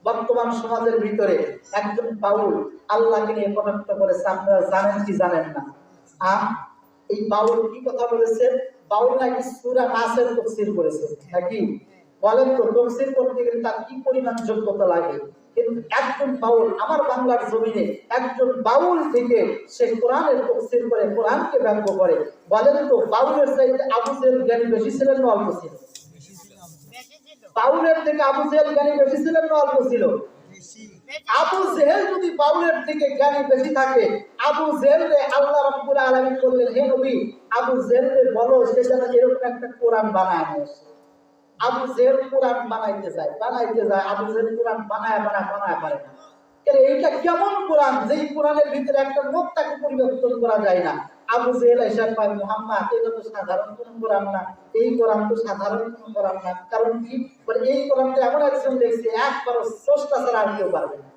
বর্তমান সমাজের ভিতরে একজন বাউল আল্লাহকে নিয়ে কটাক্ষ করেছে, আপনারা জানেন কি জানেন না? এই বাউল কি কথা বলেছে? বাউল নাকি সূরা নাসের তাফসীর করেছে নাকি? বলেন তো, তাফসীর করতে গেলে তার কি পরিমাণ যোগ্যতা লাগে? কিন্তু একজন বাউল, আমার বাংলার জমিনে একজন বাউল থেকে সে কোরআনের তাফসীর করে, কোরআনকে ব্যঙ্গ করে। বলেন তো, বাউলের চাইতে আবু জেহেল জ্ঞানী বেশি ছিলেন না অল্প ছিল? বাউলের থেকে আবু জেহেল জ্ঞানী বেশি ছিলেন না অল্প ছিল? আবু জেহেল যদি বাউলের থেকে জ্ঞানী বেশি থাকে, আবু জেহেলকে আল্লাহ রাব্বুল আলামিন বললেন, হে নবী, আবু জেহেলকে বলো সে যেন এরকম একটা কোরআন বানায় নিয়ে আসে। আবু জেহেল কোরআন বানাইতে যায়, আবু জেহেল কোরআন বানায় পারে না। এইটা কেমন কোরআন, যেই কোরআনের ভিতরে একটা নোক্তাকে পরিবর্তন করা যায় না? আবু জেহেল এসে পায়, মুহাম্মদ, এটা তো সাধারণ কোন কোরআন না, এই কোরআন তো সাধারণ কোন কোরআন না। কারণ কি? এই কোরআনটা এমন একজন দেখছে একবারও স্রষ্টা ছাড়া আর কেউ পারবে না।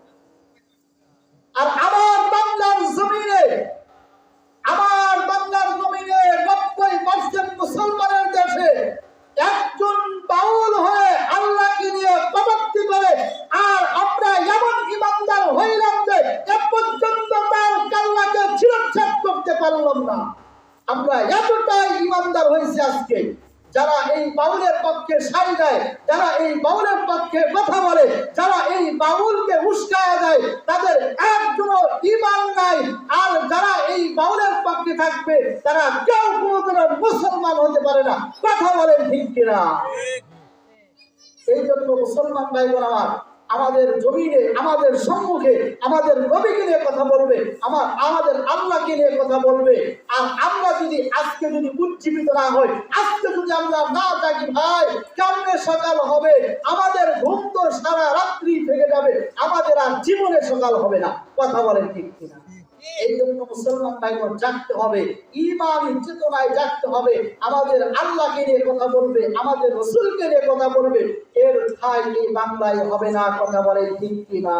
আর আমার বাংলার জমিনে 90% মুসলমানের দেশে একজন বাউল হয়ে আল্লাহকে নিয়ে কটূক্তি করে, আর আমরা এমন ইমানদার হইলাম যে এ পর্যন্ত তার কাল্লাকে ছিঁড়ছাড় করতে পারলাম না। আমরা এতটাই ইমানদার হয়েছি আজকে। যারা এই বাউলের পক্ষে সাই দেয়, যারা এই বাউলের পক্ষে কথা বলে, যারা এই বাউলকে উস্কায়া দেয়, তাদের একজনও ঈমান নাই। আর যারা এই বাউলের পক্ষে থাকবে, তারা কেউ কোনোদিনও মুসলমান হতে পারে না। কথা বলেন ঠিক কিনা? এই জন্য মুসলমান ভাই বোন আমার, আমাদের জমিনে, আমাদের সম্মুখে আমাদের নবীকে নিয়ে কথা বলবে, আমাদের আল্লাহকে নিয়ে কথা বলবে। আর আমরা যদি আজকে যদি উজ্জীবিত না হই, আজকে যদি আমরা না জাগি, ভাই কেমনে সকাল হবে? আমাদের ঘুম তো সারা রাত্রি থেকে যাবে, আমাদের আর জীবনে সকাল হবে না। কথা বলেন ঠিক কিনা? এই জন্য মুসলমান ভাই বোন জাগতে হবে, ঈমানি চেতনায় জাগতে হবে। আমাদের আল্লাহকে নিয়ে কথা বলবে, আমাদের রাসূলকে নিয়ে কথা বলবে। এর ঠাঁই এই বাংলায় হবে না। কথা বলেন ঠিক কিনা?